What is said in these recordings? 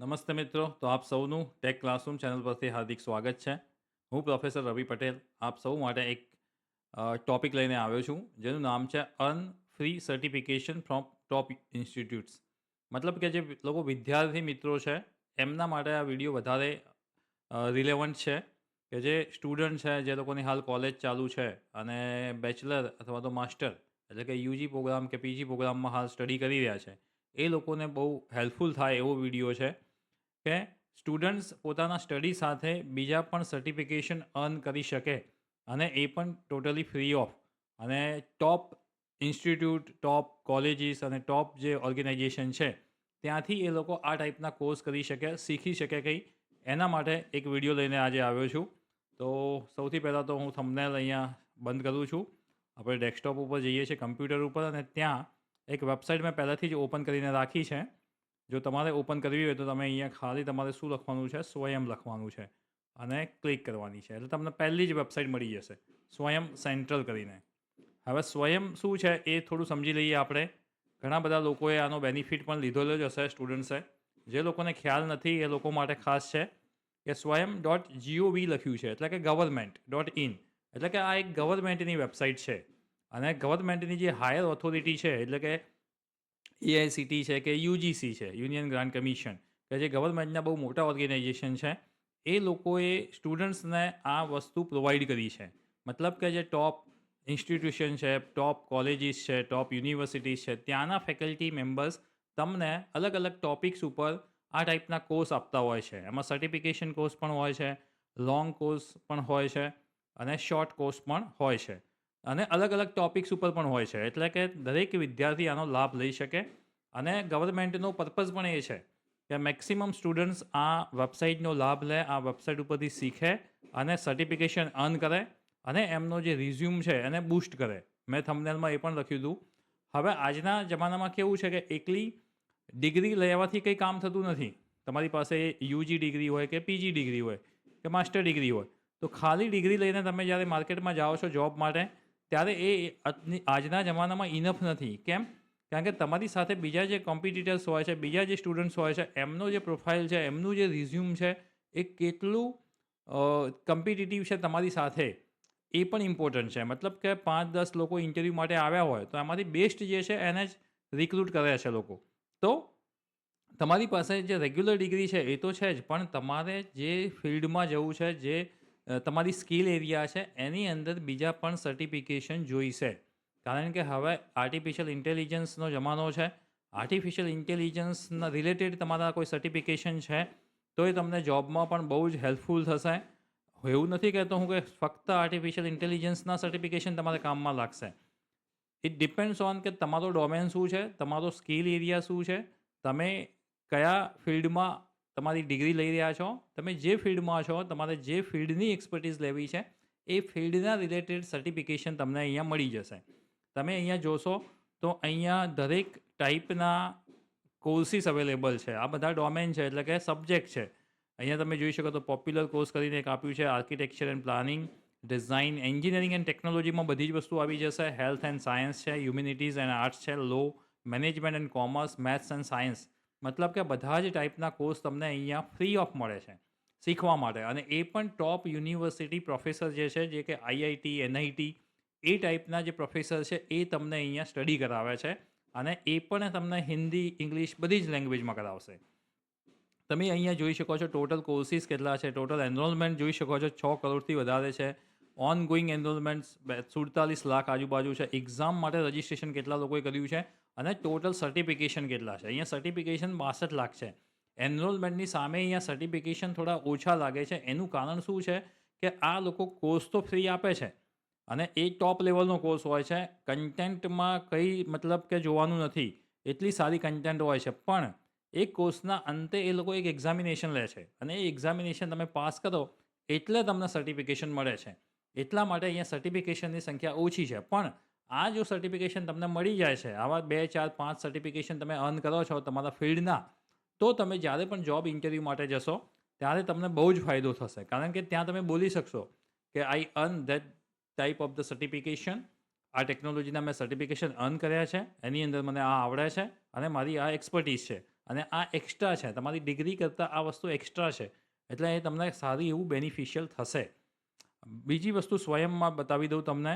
નમસ્તે મિત્રો, તો આપ સૌનું ટેક ક્લાસરૂમ ચેનલ પરથી હાર્દિક સ્વાગત છે. હું પ્રોફેસર રવિ પટેલ આપ સૌ માટે એક ટોપિક લઈને આવ્યો છું, જેનું નામ છે earn free certification from top institutes. મતલબ કે જે લોકો વિદ્યાર્થી મિત્રો છે એમના માટે આ વિડીયો વધારે રિલેવન્ટ છે, કે જે સ્ટુડન્ટ છે, જે લોકોની હાલ કોલેજ ચાલુ છે અને બેચલર અથવા તો માસ્ટર એટલે કે યુજી પ્રોગ્રામ કે પીજી પ્રોગ્રામમાં હાલ સ્ટડી કરી રહ્યા છે, એ લોકોને બહુ હેલ્પફુલ થાય એવો વિડીયો છે કે સ્ટુડન્ટ્સ પોતાના સ્ટડી સાથે બીજા પણ સર્ટિફિકેશન અર્ન કરી શકે, અને એ પણ ટોટલી ફ્રી ઓફ. અને ટોપ ઇન્સ્ટિટ્યૂટ, ટોપ કોલેજીસ અને ટોપ જે ઓર્ગેનાઇઝેશન છે ત્યાંથી એ લોકો આ ટાઈપના કોર્સ કરી શકે, શીખી શકે કંઈ. એના માટે એક વિડીયો લઈને આજે આવ્યો છું. તો સૌથી પહેલાં તો હું થંબનેલ અહીંયા બંધ કરું છું. આપણે ડેસ્કટોપ ઉપર જઈએ છીએ, કમ્પ્યુટર ઉપર, અને ત્યાં એક વેબસાઇટ મેં પહેલાંથી જ ઓપન કરીને રાખી છે. જો તમારે ઓપન કરવી હોય તો તમે અહીંયા ખાલી તમારે શું લખવાનું છે, સ્વયં લખવાનું છે અને ક્લિક કરવાની છે, એટલે તમને પહેલી જ વેબસાઇટ મળી જશે, સ્વયં સેન્ટ્રલ કરીને. હવે સ્વયં શું છે એ થોડું સમજી લઈએ આપણે. ઘણા બધા લોકોએ આનો બેનિફિટ પણ લીધેલો જ હશે સ્ટુડન્ટ્સે. જે લોકોને ખ્યાલ નથી એ લોકો માટે ખાસ છે કે swayam.gov લખ્યું છે, એટલે કે government.in, એટલે કે આ એક ગવર્મેન્ટની વેબસાઇટ છે. અને ગવર્મેન્ટની જે હાયર ઓથોરિટી છે, એટલે કે એઆઈસીટી છે કે યુજીસી છે, યુનિયન ગ્રાન્ટ કમિશન, કે જે ગવર્મેન્ટના બહુ મોટા ઓર્ગેનાઇઝેશન છે, એ લોકોએ સ્ટુડન્ટ્સને આ વસ્તુ પ્રોવાઈડ કરી છે. મતલબ કે જે ટોપ ઇન્સ્ટિટ્યુશન છે, ટોપ કોલેજીસ છે, ટોપ યુનિવર્સિટીઝ છે, ત્યાંના ફેકલ્ટી મેમ્બર્સ તમને અલગ અલગ ટોપિક્સ ઉપર આ ટાઈપના કોર્સ આપતા હોય છે. એમાં સર્ટિફિકેશન કોર્સ પણ હોય છે, લોંગ કોર્સ પણ હોય છે અને શોર્ટ કોર્સ પણ હોય છે. અને અલગ અલગ ટોપિક્સ ઉપર પણ હોય છે, એટલે કે દરેક વિદ્યાર્થી આનો લાભ લઈ શકે. અને ગવર્મેન્ટનો પર્પઝ પણ એ છે કે મેક્સિમમ સ્ટુડન્ટ્સ આ વેબસાઇટનો લાભ લે, આ વેબસાઇટ ઉપરથી શીખે અને સર્ટિફિકેશન અર્ન કરે અને એમનો જે રિઝ્યુમ છે એને બૂસ્ટ કરે. મેં થંબનેલમાં એ પણ લખ્યું હતું. હવે આજના જમાનામાં કેવું છે કે એકલી ડિગ્રી લેવાથી કંઈ કામ થતું નથી. તમારી પાસે યુજી ડિગ્રી હોય કે પીજી ડિગ્રી હોય કે માસ્ટર ડિગ્રી હોય, તો ખાલી ડિગ્રી લઈને તમે જ્યારે માર્કેટમાં જાઓ છો જોબ માટે, ત્યારે એ આજના જમાનામાં ઇનફ નથી. કેમ? કારણ કે તમારી સાથે બીજા જે કોમ્પિટિટર્સ હોય છે, બીજા જે સ્ટુડન્ટ્સ હોય છે, એમનો જે પ્રોફાઇલ છે, એમનું જે રિઝ્યુમ છે, એ કેટલું કોમ્પિટિટિવ છે તમારી સાથે, એ પણ ઇમ્પોર્ટન્ટ છે. મતલબ કે 5-10 લોકો ઇન્ટરવ્યૂ માટે આવ્યા હોય તો એમાંથી બેસ્ટ જે છે એને જ રિક્રુટ કરે છે લોકો. તો તમારી પાસે જે રેગ્યુલર ડિગ્રી છે એ તો છે જ, પણ તમારે જે ફિલ્ડમાં જવું છે, જે તમારી સ્કિલ એરિયા છે, એની અંદર બીજા પણ સર્ટિફિકેશન જોઈશે. કારણ કે હવે આર્ટિફિશિયલ ઇન્ટેલિજન્સનો જમાનો છે. આર્ટિફિશિયલ ઇન્ટેલિજન્સના રિલેટેડ તમારા કોઈ સર્ટિફિકેશન છે તો એ તમને જોબમાં પણ બહુ જ હેલ્પફુલ થશે. એવું નથી કહેતો હું કે ફક્ત આર્ટિફિશિયલ ઇન્ટેલિજન્સના સર્ટિફિકેશન તમારે કામમાં લાગશે. ઇટ ડિપેન્ડ્સ ઓન કે તમારો ડોમેન શું છે, તમારો સ્કિલ એરિયા શું છે, તમે કયા ફિલ્ડમાં તમારી ડિગ્રી લઈ રહ્યા છો, તમે જે ફિલ્ડમાં છો, તમારે જે ફિલ્ડની એક્સપર્ટીઝ લેવી છે, એ ફિલ્ડના રિલેટેડ સર્ટિફિકેશન તમને અહીંયા મળી જશે. તમે અહીંયા જોશો તો અહીંયા દરેક ટાઈપના કોર્સિસ અવેલેબલ છે. આ બધા ડોમેન છે, એટલે કે સબ્જેક્ટ છે. અહીંયા તમે જોઈ શકો તો પોપ્યુલર કોર્સ કરીને એક આપ્યું છે, architecture and planning, design, engineering and ટેકનોલોજીમાં બધી જ વસ્તુ આવી જશે. હેલ્થ એન્ડ સાયન્સ છે, હ્યુમેનિટીઝ એન્ડ આર્ટ્સ છે, law, management and commerce, maths and science. મતલબ કે બધા જ ટાઈપના કોર્સ તમને અહીંયા ફ્રી ઓફ મળે છે શીખવા માટે. અને એ પણ ટોપ યુનિવર્સિટી પ્રોફેસર જે છે, જે કે આઈઆઈટી, એનઆઈટી, એ ટાઈપના જે પ્રોફેસર છે એ તમને અહીંયા સ્ટડી કરાવે છે. અને એ પણ તમને હિન્દી, ઇંગ્લિશ બધી જ લેંગ્વેજમાં કરાવશે. તમે અહીંયા જોઈ શકો છો ટોટલ કોર્સિસ કેટલા છે, ટોટલ એનરોલમેન્ટ જોઈ શકો છો 6 કરોડથી વધારે છે. ઓન ગોઈંગ એનરોલમેન્ટ 47 લાખ આજુબાજુ છે. એક્ઝામ માટે રજિસ્ટ્રેશન કેટલા લોકોએ કર્યું છે અને ટોટલ સર્ટિફિકેશન કેટલા છે. અહીંયા સર્ટિફિકેશન 62 લાખ છે. એનરોલમેન્ટની સામે અહીંયા સર્ટિફિકેશન થોડા ઓછા લાગે છે. એનું કારણ શું છે કે આ લોકો કોર્સ તો ફ્રી આપે છે અને એ ટોપ લેવલનો કોર્સ હોય છે. કન્ટેન્ટમાં કંઈ મતલબ કે જોવાનું નથી, એટલી સારી કન્ટેન્ટ હોય છે. પણ એ કોર્સના અંતે એ લોકો એક એક્ઝામિનેશન લે છે અને એ એક્ઝામિનેશન તમે પાસ કરો એટલે તમને સર્ટિફિકેશન મળે છે. એટલા માટે અહીંયા સર્ટિફિકેશનની સંખ્યા ઓછી છે. પણ આ જો સર્ટિફિકેશન તમને મળી જાય છે, આવા 2, 4, 5 સર્ટિફિકેશન તમે અર્ન કરો છો તમારા ફિલ્ડના, તો તમે જ્યારે પણ જોબ ઇન્ટરવ્યૂ માટે જશો ત્યારે તમને બહુ જ ફાયદો થશે. કારણ કે ત્યાં તમે બોલી શકશો કે I earn that type of the certification. આ ટેકનોલોજીના મેં સર્ટિફિકેશન અર્ન કર્યા છે, એની અંદર મને આ આવડે છે અને મારી આ એક્સપર્ટીઝ છે. અને આ એક્સ્ટ્રા છે, તમારી ડિગ્રી કરતાં આ વસ્તુ એક્સ્ટ્રા છે, એટલે એ તમને સારી એવું બેનિફિશિયલ થશે. બીજી વસ્તુ સ્વયંમાં બતાવી દઉં તમને,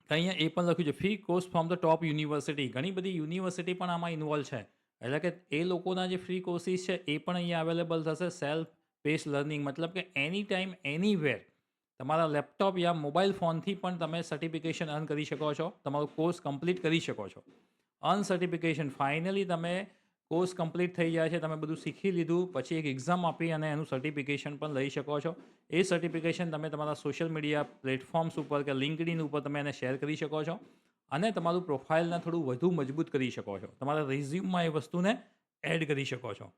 કે અહીંયા એ પણ લખ્યું છે free course from the top university. ઘણી બધી યુનિવર્સિટી પણ આમાં ઇન્વોલ્વ છે. એટલે કે એ લોકોના જે ફ્રી કોર્સિસ છે એ પણ અહીંયા અવેલેબલ થશે. સેલ્ફ પેસ લર્નિંગ મતલબ કે એની ટાઈમ એનીવેર તમારા લેપટોપ યા મોબાઈલ ફોનથી પણ તમે સર્ટિફિકેશન અર્ન કરી શકો છો, તમારો કોર્સ કમ્પ્લીટ કરી શકો છો. અનસર્ટિફિકેશન ફાઇનલી તમે કોર્સ કમ્પ્લીટ થઈ જાય છે, તમે બધું શીખી લીધું, પછી એક એક્ઝામ આપી અને એનું સર્ટિફિકેશન પણ લઈ શકો છો. એ સર્ટિફિકેશન તમે તમારા સોશિયલ મીડિયા પ્લેટફોર્મ્સ ઉપર કે લિંક્ડઇન ઉપર તમે એને શેર કરી શકો છો અને તમારું પ્રોફાઇલને થોડું વધુ મજબૂત કરી શકો છો. તમારા રિઝ્યુમમાં એ વસ્તુને એડ કરી શકો છો.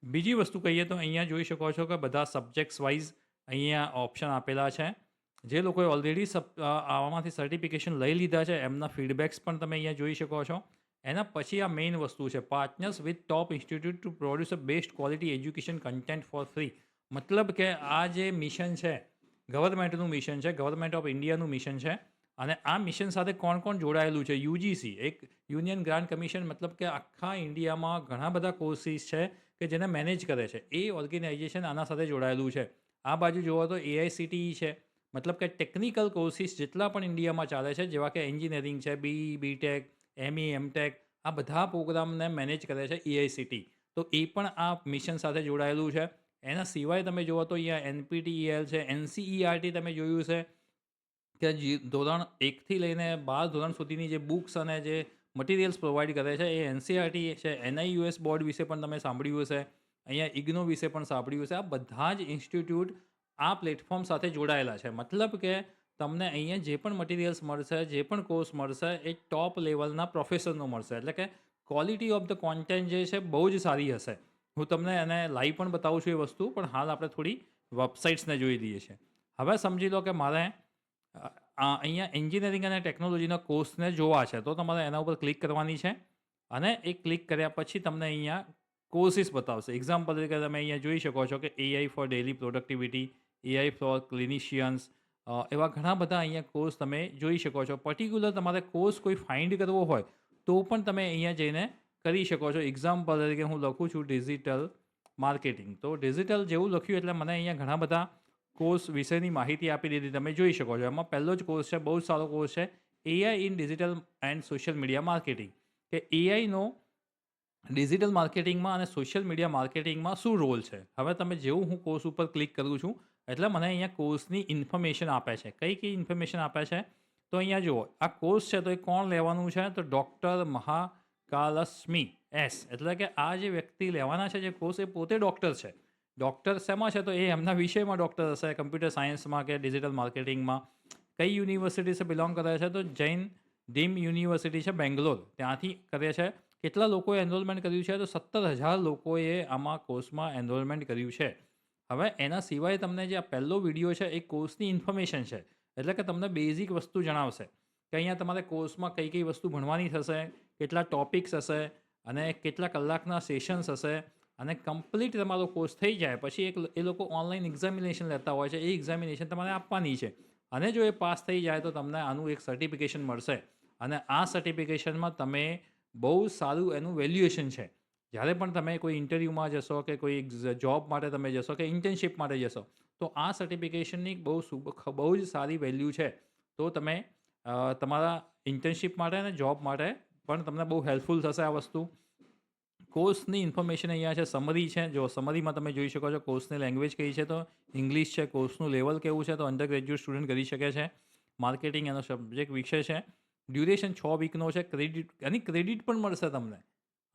બીજી વસ્તુ કહીએ તો અહીંયા જોઈ શકો છો કે બધા સબ્જેક્ટ્સ વાઇઝ અહીંયા ઓપ્શન આપેલા છે. જે લોકોએ ઓલરેડી આમાંથી સર્ટિફિકેશન લઈ લીધા છે એમના ફીડબેક્સ પણ તમે અહીંયા જોઈ શકો છો. એના પછી આ મેઇન વસ્તુ છે, partners with top institute to produce a best quality education content for free. મતલબ કે આ જે મિશન છે ગવર્મેન્ટનું મિશન છે, ગવર્મેન્ટ ઓફ ઇન્ડિયાનું મિશન છે, અને આ મિશન સાથે કોણ કોણ જોડાયેલું છે? યુજીસી, એક યુનિયન ગ્રાન્ટ કમિશન, મતલબ કે આખા ઇન્ડિયામાં ઘણા બધા કોર્સિસ છે કે જેને મેનેજ કરે છે, એ ઓર્ગેનાઇઝેશન આના સાથે જોડાયેલું છે. આ બાજુ જોવો તો એઆઈસીટીઈ છે, મતલબ કે ટેકનિકલ કોર્સિસ જેટલા પણ ઇન્ડિયામાં ચાલે છે, જેવા કે એન્જિનિયરિંગ છે, બીટેક, એમટેક, આ બધા પ્રોગ્રામને મેનેજ કરે છે એઆઈસીટી. તો એ પણ આ મિશન સાથે જોડાયેલું છે. એના સિવાય તમે જુઓ તો અહીંયા એનપીટીઈએલ છે, એનસીઈઆરટી તમે જોયું છે કે ધોરણ 1થી લઈને 12 ધોરણ સુધીની જે બુક્સ અને જે મટીરિયલ્સ પ્રોવાઈડ કરે છે એ એનસીઈઆરટી છે. એનઆઈયુએસ બોર્ડ વિશે પણ તમે સાંભળ્યું હશે, અહીંયા ઇગ્નો વિશે પણ સાંભળ્યું હશે. આ બધા જ ઇન્સ્ટિટ્યૂટ આ પ્લેટફોર્મ સાથે જોડાયેલા છે. મતલબ કે તમને અહીંયા જે પણ મટીરિયલ્સ મળશે, જે પણ કોર્સ મળશે, એ ટોપ લેવલના પ્રોફેસરનો મળશે. એટલે કે ક્વોલિટી ઓફ ધ કોન્ટેન્ટ જે છે બહુ જ સારી હશે. હું તમને એને લાઈવ પણ બતાવું છું એ વસ્તુ, પણ હાલ આપણે થોડી વેબસાઇટ્સને જોઈ લઈએ છીએ. હવે સમજી લો કે મારે અહીંયા એન્જિનિયરિંગ અને ટેકનોલોજીના કોર્સને જોવા છે, તો તમારે એના ઉપર ક્લિક કરવાની છે અને એ ક્લિક કર્યા પછી તમને અહીંયા કોર્સિસ બતાવશે. એક્ઝામ્પલ તરીકે તમે અહીંયા જોઈ શકો છો કે AI for daily productivity, AI for clinicians, એવા ઘણા બધા અહીંયા કોર્સ તમે જોઈ શકો છો. પર્ટિક્યુલર તમારે કોર્સ કોઈ ફાઇન્ડ કરવો હોય તો પણ તમે અહીંયા જઈને કરી શકો છો. એક્ઝામ્પલ તરીકે હું લખું છું ડિજિટલ માર્કેટિંગ, તો ડિજિટલ જેવું લખ્યું એટલે મને અહીંયા ઘણા બધા કોર્સ વિશેની માહિતી આપી દીધી, તમે જોઈ શકો છો. એમાં પહેલો જ કોર્સ છે, બહુ જ સારો કોર્સ છે, AI in digital and social media marketing. કે એઆઈનો ડિજિટલ માર્કેટિંગમાં અને સોશિયલ મીડિયા માર્કેટિંગમાં શું રોલ છે. હવે તમે જેવું હું કોર્સ ઉપર ક્લિક કરું છું એટલે મને અહીંયા કોર્સની ઇન્ફોર્મેશન આપે છે. કઈ કઈ ઇન્ફોર્મેશન આપે છે તો અહીંયા જુઓ, આ કોર્સ છે તો એ કોણ લેવાનું છે? તો ડૉક્ટર મહાકાલસ્મી એસ. એટલે કે આ જે વ્યક્તિ લેવાના છે જે કોર્સ, એ પોતે ડૉક્ટર છે. ડૉક્ટર શેમાં છે? તો એ એમના વિષયમાં ડૉક્ટર હશે, કમ્પ્યુટર સાયન્સમાં કે ડિજિટલ માર્કેટિંગમાં. કઈ યુનિવર્સિટી સે બિલોંગ કરે છે? તો જૈન ડીમ યુનિવર્સિટી છે બેંગ્લોર, ત્યાંથી કરે છે. કેટલા લોકોએ એનરોલમેન્ટ કર્યું છે? તો 17,000 લોકોએ આમાં કોર્સમાં એનરોલમેન્ટ કર્યું છે. હવે એના સિવાય તમને જે આ પહેલો વિડીયો છે એ કોર્સની ઇન્ફોર્મેશન છે. એટલે કે તમને બેઝિક વસ્તુ જણાવશે કે અહીંયા તમારે કોર્સમાં કઈ કઈ વસ્તુ ભણવાની થશે, કેટલા ટોપિક્સ હશે અને કેટલા કલાકના સેશન્સ હશે. અને કમ્પ્લીટ તમારો કોર્સ થઈ જાય પછી એ લોકો ઓનલાઈન એક્ઝામિનેશન લેતા હોય છે. એ એક્ઝામિનેશન તમારે આપવાની છે અને જો એ પાસ થઈ જાય તો તમને આનું એક સર્ટિફિકેશન મળશે. અને આ સર્ટિફિકેશનમાં તમે બહુ સારું એનું વેલ્યુએશન છે. જ્યારે પણ તમે કોઈ ઇન્ટરવ્યૂમાં જશો કે કોઈ જોબ માટે તમે જશો કે ઇન્ટર્નશિપ માટે જશો તો આ સર્ટિફિકેશનની બહુ જ સારી વેલ્યુ છે. તો તમે તમારા ઇન્ટર્નશિપ માટે અને જોબ માટે પણ તમને બહુ હેલ્પફુલ થશે આ વસ્તુ. કોર્સની ઇન્ફોર્મેશન અહીંયા છે, સમરી છે. જો સમરીમાં તમે જોઈ શકો છો કોર્સની લેંગ્વેજ કઈ છે, તો ઇંગ્લિશ છે. કોર્સનું લેવલ કેવું છે? તો અંડર ગ્રેજ્યુએટ સ્ટુડન્ટ કરી શકે છે. માર્કેટિંગ એનો સબ્જેક્ટ વિષય છે. ડ્યુરેશન 6 વીકનો છે. આની ક્રેડિટ પણ મળશે તમને.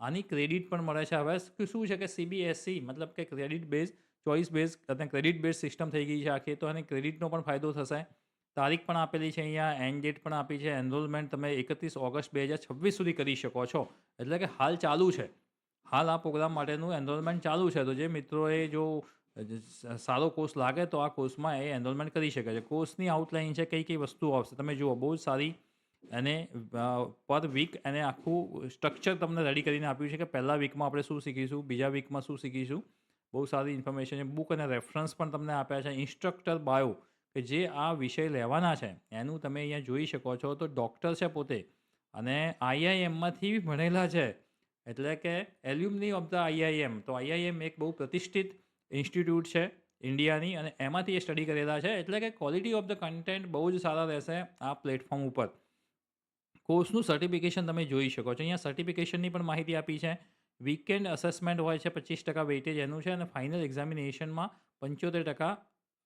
આની ક્રેડિટ પણ મળે છે. હવે શું છે કે સીબીએસઈ મતલબ કે ક્રેડિટ બેઝ, ચોઇસ બેઝ અને ક્રેડિટ બેઝ સિસ્ટમ થઈ ગઈ છે આખી. તો એને ક્રેડિટનો પણ ફાયદો થશે. તારીખ પણ આપેલી છે અહીંયા, એન્ડ ડેટ પણ આપી છે. એનરોલમેન્ટ તમે 31 ઓગસ્ટ 2026 સુધી કરી શકો છો. એટલે કે હાલ ચાલુ છે. હાલ આ પ્રોગ્રામ માટેનું એનરોલમેન્ટ ચાલુ છે. તો જે મિત્રોએ જો સારો કોર્સ લાગે તો આ કોર્સમાં એ એનરોલમેન્ટ કરી શકે છે. કોર્સની આઉટલાઇન છે, કઈ કઈ વસ્તુઓ આવશે તમે જુઓ, બહુ જ સારી. અને પર વીક એને આખું સ્ટ્રક્ચર તમને રેડી કરીને આપ્યું છે કે પહેલા વીકમાં આપણે શું શીખીશું, બીજા વીકમાં શું શીખીશું. બહુ સારી ઇન્ફોર્મેશન છે. બુક અને રેફરન્સ પણ તમને આપ્યા છે. ઇન્સ્ટ્રક્ટર બાયો કે જે આ વિષય લેવાના છે એનું તમે અહીંયા જોઈ શકો છો. તો ડૉક્ટર છે પોતે અને આઈઆઈએમમાંથી ભણેલા છે. એટલે કે એલ્યુમની ઓફ ધ આઈઆઈએમ. તો આઈઆઈએમ એક બહુ પ્રતિષ્ઠિત ઇન્સ્ટિટ્યૂટ છે ઇન્ડિયાની, અને એમાંથી એ સ્ટડી કરેલા છે. એટલે કે ક્વોલિટી ઓફ ધ કન્ટેન્ટ બહુ જ સારા રહેશે આ પ્લેટફોર્મ ઉપર. કોર્સનું સર્ટિફિકેશન તમે જોઈ શકો છો. અહીંયા સર્ટિફિકેશનની પણ માહિતી આપી છે. વીકેન્ડ અસેસમેન્ટ હોય છે, 25% વેઇટેજ એનું છે, અને ફાઇનલ એક્ઝામિનેશનમાં 75%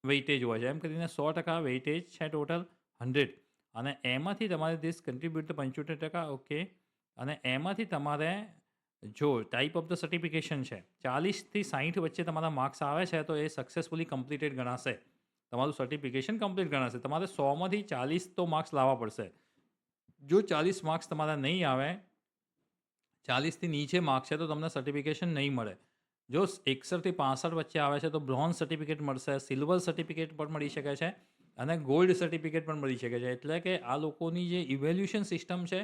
વેઇટેજ હોય છે. એમ કરીને 100% વેઇટેજ છે, ટોટલ 100. અને એમાંથી તમારે ધીસ કન્ટ્રીબ્યુટ ધ 75%. ઓકે. અને એમાંથી તમારે જો ટાઈપ ઓફ ધ સર્ટિફિકેશન છે, 40થી 60 વચ્ચે તમારા માર્ક્સ આવે છે તો એ સક્સેસફુલી કમ્પ્લીટેડ ગણાશે. તમારું સર્ટિફિકેશન કમ્પ્લીટ ગણાશે. તમારે 100માંથી 40 તો માર્ક્સ લાવવા પડશે. જો 40 માર્ક્સ તમારા નહીં આવે, 40થી નીચે માર્ક્સ છે, તો તમને સર્ટિફિકેશન નહીં મળે. જો 61થી 65 વચ્ચે આવે છે તો બ્રોન્ઝ સર્ટિફિકેટ મળશે, સિલ્વર સર્ટિફિકેટ પણ મળી શકે છે, અને ગોલ્ડ સર્ટિફિકેટ પણ મળી શકે છે. એટલે કે આ લોકોની જે ઇવેલ્યુશન સિસ્ટમ છે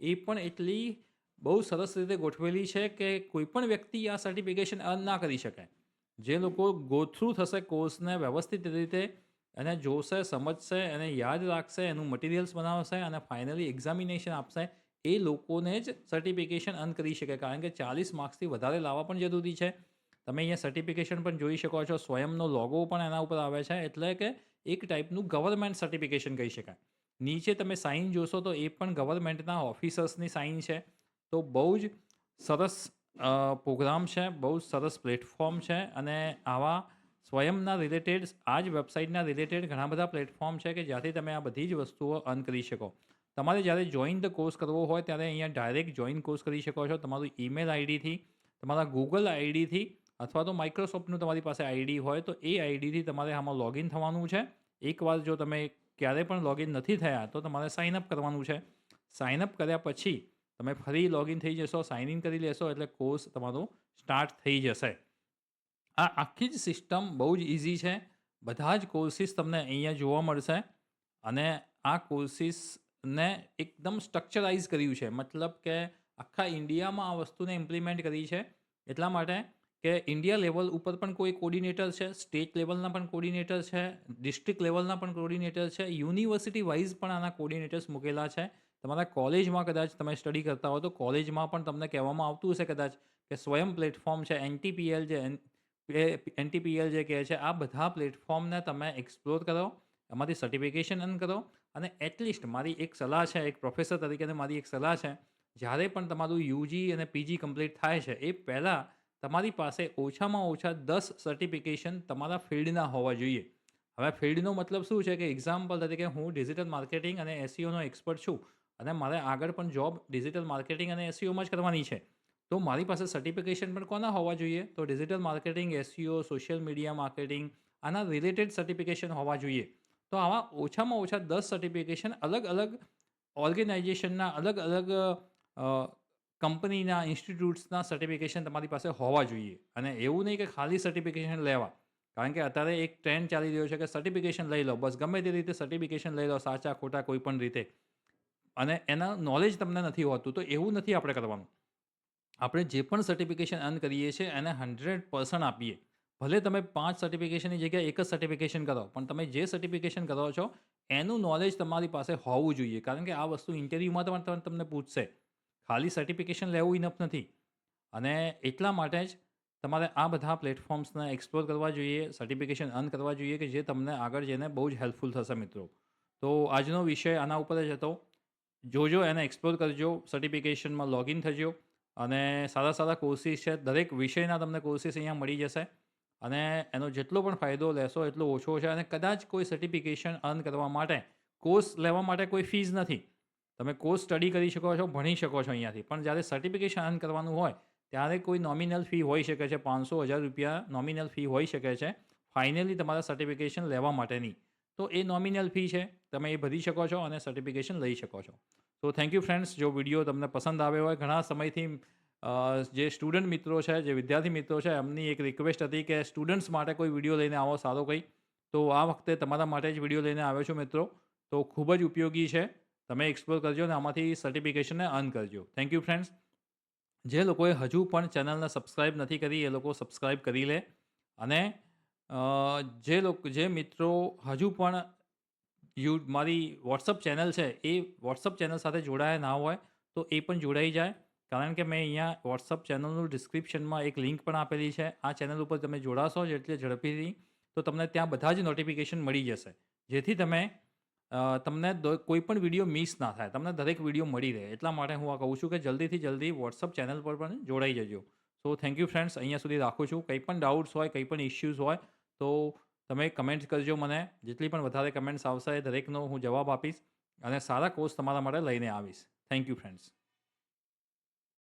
એ પણ એટલી બહુ સરસ રીતે ગોઠવેલી છે કે કોઈ પણ વ્યક્તિ આ સર્ટિફિકેશન અર્ન ના કરી શકે. જે લોકો ગો થ્રુ થશે કોર્સને વ્યવસ્થિત રીતે, એને જોશે, સમજશે, એને યાદ રાખશે, એનું મટીરિયલ્સ બનાવશે અને ફાઇનલી એક્ઝામિનેશન આપશે, એ લોકોને જ સર્ટિફિકેશન અર્ન કરી શકે. કારણ કે 40 માર્ક્સથી વધારે લાવવા પણ જરૂરી છે. તમે અહીંયા સર્ટિફિકેશન પણ જોઈ શકો છો. સ્વયંનો લોગો પણ એના ઉપર આવે છે. એટલે કે એક ટાઈપનું ગવર્મેન્ટ સર્ટિફિકેશન કહી શકાય. નીચે તમે સાઇન જોશો તો એ પણ ગવર્મેન્ટના ઓફિસર્સની સાઇન છે. તો બહુ જ સરસ પ્રોગ્રામ છે, બહુ જ સરસ પ્લેટફોર્મ છે. અને આવા સ્વયંના રિલેટેડ, આ જ વેબસાઇટના રિલેટેડ ઘણા બધા પ્લેટફોર્મ છે કે જ્યાંથી તમે આ બધી જ વસ્તુઓ અર્ન કરી શકો. તમારે જ્યારે જોઈન ધ કોર્સ કરવો હોય ત્યારે અહીંયા ડાયરેક્ટ જોઈન કોર્સ કરી શકો છો. તમારું ઈમેલ આઈડીથી, તમારા ગૂગલ આઈડીથી, અથવા તો માઇક્રોસોફ્ટનું તમારી પાસે આઈડી હોય તો એ આઈડીથી તમારે આમાં લોગિન થવાનું છે. એકવાર જો તમે ક્યારે પણ લોગિન નથી થયા તો તમારે સાઇનઅપ કરવાનું છે. સાઇનઅપ કર્યા પછી તમે ફરી લોગિન થઈ જશો, સાઇન ઇન કરી લેશો, એટલે કોર્સ તમારો સ્ટાર્ટ થઈ જશે. આ આખી જ સિસ્ટમ બહુ જ ઇઝી છે. બધા જ કોર્સિસ તમને અહીંયા જોવા મળશે. અને આ કોર્સિસને એકદમ સ્ટ્રક્ચરાઇઝ કર્યું છે. મતલબ કે આખા ઇન્ડિયામાં આ વસ્તુને ઇમ્પ્લિમેન્ટ કરી છે. એટલા માટે કે ઇન્ડિયા લેવલ ઉપર પણ કોઈ કોર્ડિનેટર છે, સ્ટેટ લેવલના પણ કોર્ડિનેટર છે, ડિસ્ટ્રિક્ટ લેવલના પણ કોર્ડિનેટર છે, યુનિવર્સિટી વાઇઝ પણ આના કોર્ડિનેટર્સ મૂકેલા છે. તમારા કોલેજમાં કદાચ તમે સ્ટડી કરતા હો તો કોલેજમાં પણ તમને કહેવામાં આવતું હશે કદાચ કે સ્વયં પ્લેટફોર્મ છે, એનટીપીએલ જે એનટીપીએલ જે કહે છે, આ બધા પ્લેટફોર્મને તમે એક્સપ્લોર કરો, એમાંથી સર્ટિફિકેશન અર્ન કરો. અને એટલીસ્ટ મારી એક સલાહ છે, એક પ્રોફેસર તરીકે મારી એક સલાહ છે, જ્યારે પણ તમારું યુજી અને પીજી કમ્પ્લીટ થાય છે એ પહેલાં તમારી પાસે ઓછામાં ઓછા 10 સર્ટિફિકેશન તમારા ફિલ્ડના હોવા જોઈએ. હવે ફિલ્ડનો મતલબ શું છે કે એક્ઝામ્પલ તરીકે હું ડિજિટલ માર્કેટિંગ અને એસઈઓનો એક્સપર્ટ છું, અને મારે આગળ પણ જોબ ડિજિટલ માર્કેટિંગ અને એસઈઓમાં જ કરવાની છે. તો મારી પાસે સર્ટિફિકેશન પણ કોના હોવા જોઈએ? તો digital marketing, SEO, social media marketing, આના રિલેટેડ સર્ટિફિકેશન હોવા જોઈએ. તો આવા ઓછામાં ઓછા 10 સર્ટિફિકેશન અલગ અલગ ઓર્ગેનાઇઝેશનના, અલગ અલગ કંપનીના, ઇન્સ્ટિટ્યૂટ્સના સર્ટિફિકેશન તમારી પાસે હોવા જોઈએ. અને એવું નહીં કે ખાલી સર્ટિફિકેશન લેવા. કારણ કે અત્યારે એક ટ્રેન્ડ ચાલી રહ્યો છે કે સર્ટિફિકેશન લઈ લો, બસ ગમે તે રીતે સર્ટિફિકેશન લઈ લો, સાચા ખોટા કોઈ પણ રીતે, અને એના નોલેજ તમને નથી હોતું. તો એવું નથી આપણે કરવાનું. આપણે જે પણ સર્ટિફિકેશન અર્ન કરીએ છીએ એને 100% આપીએ. ભલે તમે 5 સર્ટિફિકેશનની જગ્યાએ એક જ સર્ટિફિકેશન કરો, પણ તમે જે સર્ટિફિકેશન કરો છો એનું નોલેજ તમારી પાસે હોવું જોઈએ. કારણ કે આ વસ્તુ ઇન્ટરવ્યૂમાં તમને પૂછશે. ખાલી સર્ટિફિકેશન લેવું ઇનફ નથી. અને એટલા માટે જ તમારે આ બધા પ્લેટફોર્મ્સને એક્સપ્લોર કરવા જોઈએ, સર્ટિફિકેશન અર્ન કરવા જોઈએ, કે જે તમને આગળ જઈને બહુ જ હેલ્પફુલ થશે મિત્રો. તો આજનો વિષય આના ઉપર જ હતો. જોજો, એને એક્સપ્લોર કરજો, સર્ટિફિકેશનમાં લોગિન થજો, અને સારા સારા કોર્સિસ છે. દરેક વિષયના તમને કોર્સિસ અહીંયા મળી જશે. અને એનો જેટલો પણ ફાયદો લેશો એટલો ઓછો છે. અને કદાચ કોઈ સર્ટિફિકેશન અર્ન કરવા માટે, કોર્સ લેવા માટે કોઈ ફીસ નથી. તમે કોર્સ સ્ટડી કરી શકો છો, ભણી શકો છો અહીંયાથી. પણ જ્યારે સર્ટિફિકેશન અર્ન કરવાનું હોય ત્યારે કોઈ નોમિનલ ફી હોઈ શકે છે, 500-1000 રૂપિયા નોમિનલ ફી હોઈ શકે છે ફાઇનલી તમારા સર્ટિફિકેશન લેવા માટેની. તો એ નોમિનલ ફી છે, તમે એ ભરી શકો છો અને સર્ટિફિકેશન લઈ શકો છો. તો થેન્ક યુ ફ્રેન્ડ્સ. જો વિડીયો તમને પસંદ આવ્યો હોય, ઘણા સમયથી જે સ્ટુડન્ટ મિત્રો છે, જે વિદ્યાર્થી મિત્રો છે, એમની એક રિક્વેસ્ટ હતી કે સ્ટુડન્ટ્સ માટે કોઈ વિડીયો લઈને આવો સારો કંઈ. તો આ વખતે તમારા માટે જ વિડીયો લઈને આવ્યો છું મિત્રો. તો ખૂબ જ ઉપયોગી છે. તમે એક્સપ્લોર કરજો અને આમાંથી સર્ટિફિકેશનને અર્ન કરજો. Thank you friends. જે લોકોએ હજુ પણ ચેનલને સબસ્ક્રાઈબ નથી કરી એ લોકો સબસ્ક્રાઈબ કરી લે. અને જે મિત્રો હજુ પણ મારી વોટ્સઅપ ચેનલ છે એ વોટ્સઅપ ચેનલ સાથે જોડાયા ના હોય તો એ પણ જોડાઈ જાય. કારણ કે મેં અહીંયા વોટ્સઅપ ચેનલનું ડિસ્ક્રિપ્શનમાં એક લિંક પણ આપેલી છે. આ ચેનલ ઉપર તમે જોડાશો એટલે ઝડપીથી તો તમને ત્યાં બધા જ નોટિફિકેશન મળી જશે. જેથી તમને કોઈ પણ વિડીયો મિસ ના થાય. તમને દરેક વિડીયો મળી રહે. એટલા માટે હું આ કહું છું કે જલ્દીથી જલ્દી વોટ્સઅપ ચેનલ પર પણ જોડાઈ જજો. So thank you friends. અહીંયા સુધી રાખું છું. કંઈ પણ ડાઉટ્સ હોય, કંઈ પણ ઇશ્યુઝ હોય તો તમે કમેન્ટ કરજો મને. જેટલી પણ વધારે કમેન્ટ્સ આવશે એ દરેકનો હું જવાબ આપીશ અને સારા કોર્સ તમારા માટે લઈને આવીશ. Thank you friends.